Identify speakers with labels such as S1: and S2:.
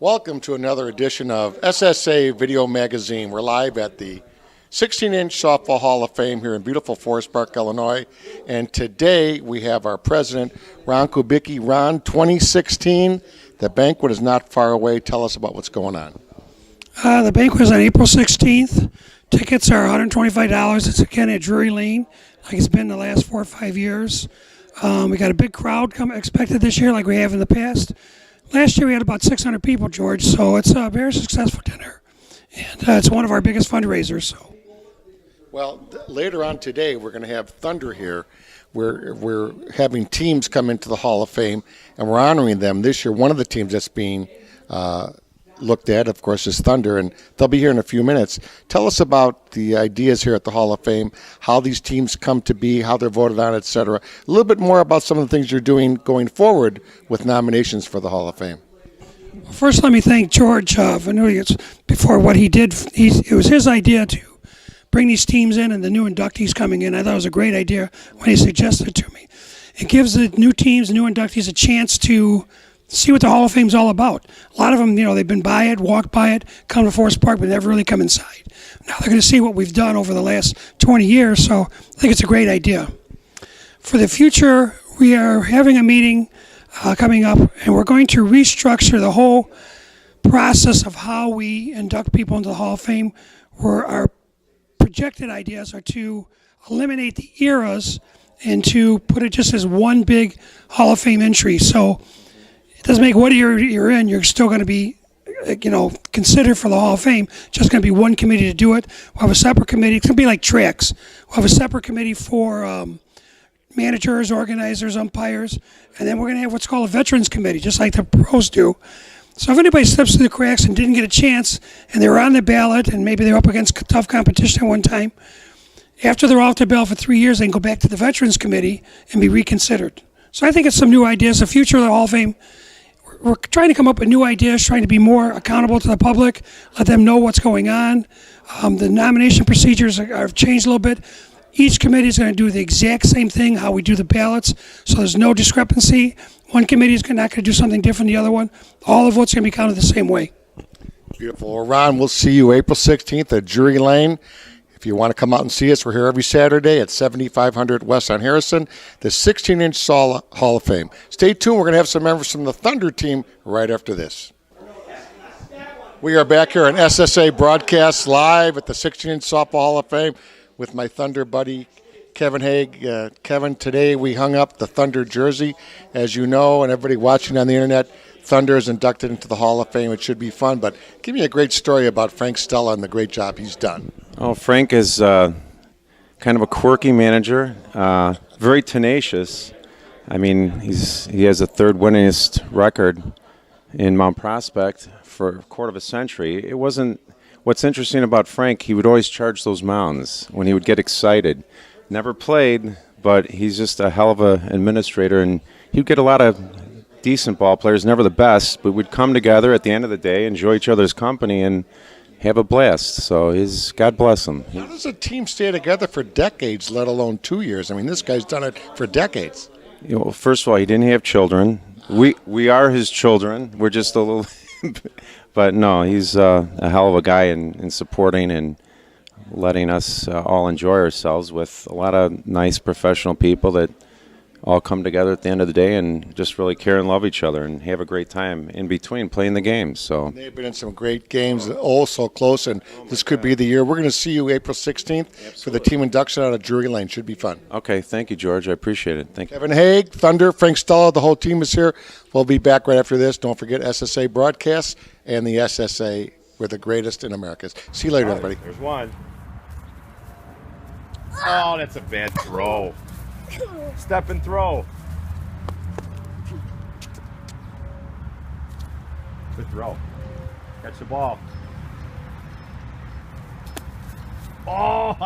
S1: Welcome to another edition of SSA Video Magazine. We're live at the 16-inch Softball Hall of Fame here in beautiful Forest Park, Illinois. And today we have our president, Ron Kubicki. Ron, 2016, the banquet is not far away. Tell us about what's going on.
S2: The banquet is on April 16th. Tickets are $125. It's again at Drury Lane, like it's been the last 4 or 5 years. We got a big crowd expected this year, like we have in the past. Last year we had about 600 people, George, so it's a very successful dinner. And it's one of our biggest fundraisers. So.
S1: Well, later on today we're going to have Thunder here. We're having teams come into the Hall of Fame, and we're honoring them. This year, one of the teams that's being looked at, of course, is Thunder, and they'll be here in a few minutes. Tell us about the ideas here at the Hall of Fame, how these teams come to be, how they're voted on, etc. A little bit more about some of the things you're doing going forward with nominations for the Hall of Fame.
S2: First, let me thank George Vanoulias for what he did. It was his idea to bring these teams in and the new inductees coming in. I thought it was a great idea when he suggested it to me. It gives the new teams, the new inductees, a chance to see what the Hall of Fame's all about. A lot of them, they've been by it, walked by it, come to Forest Park, but never really come inside. Now they're going to see what we've done over the last 20 years, so I think it's a great idea. For the future, we are having a meeting coming up, and we're going to restructure the whole process of how we induct people into the Hall of Fame, where our projected ideas are to eliminate the eras and to put it just as one big Hall of Fame entry. So it doesn't make what year you're in, you're still going to be, considered for the Hall of Fame. Just going to be one committee to do it. We'll have a separate committee. It's going to be like tracks. We'll have a separate committee for managers, organizers, umpires, and then we're going to have what's called a veterans committee, just like the pros do. So if anybody slips through the cracks and didn't get a chance, and they were on the ballot, and maybe they were up against tough competition at one time, after they're off the ballot for 3 years, they can go back to the veterans committee and be reconsidered. So I think it's some new ideas. The future of the Hall of Fame, we're trying to come up with new ideas, trying to be more accountable to the public, let them know what's going on. The nomination procedures have changed a little bit. Each committee is going to do the exact same thing, how we do the ballots, so there's no discrepancy. One committee is not going to do something different than the other one. All the votes are going to be counted the same way.
S1: Beautiful. Well, Ron, we'll see you April 16th at Drury Lane. If you want to come out and see us, we're here every Saturday at 7500 West on Harrison, the 16-inch Hall of Fame. Stay tuned. We're going to have some members from the Thunder team right after this. We are back here on SSA Broadcast live at the 16-inch Softball Hall of Fame with my Thunder buddy, Kevin Haig. Kevin, today we hung up the Thunder jersey. As you know, and everybody watching on the internet, Thunder is inducted into the Hall of Fame. It should be fun, but give me a great story about Frank Stella and the great job he's done.
S3: Oh, Frank is kind of a quirky manager, very tenacious. I mean, he has the third winningest record in Mount Prospect for a quarter of a century. It wasn't. What's interesting about Frank, he would always charge those mounds when he would get excited. Never played, but he's just a hell of an administrator, and he'd get a lot of decent ball players, never the best, but we'd come together at the end of the day, enjoy each other's company, and have a blast. So God bless him.
S1: How does a team stay together for decades, let alone 2 years? I mean, this guy's done it for decades.
S3: First of all, he didn't have children. We are his children. We're just a little... But no, he's a hell of a guy in supporting and letting us all enjoy ourselves with a lot of nice professional people that all come together at the end of the day and just really care and love each other and have a great time in between playing the games. So
S1: they've been in some great games, oh so close, and this could be the year. We're going to see you April 16th for the team induction out of Drury Lane. Should be fun.
S3: Okay, thank you, George. I appreciate it. Thank you.
S1: Kevin Haig, Thunder, Frank Stella, the whole team is here. We'll be back right after this. Don't forget SSA Broadcasts and the SSA. We're the greatest in America. See you later, everybody.
S4: There's one. Oh, that's a bad throw. Step and throw. Good throw. Catch the ball. Oh,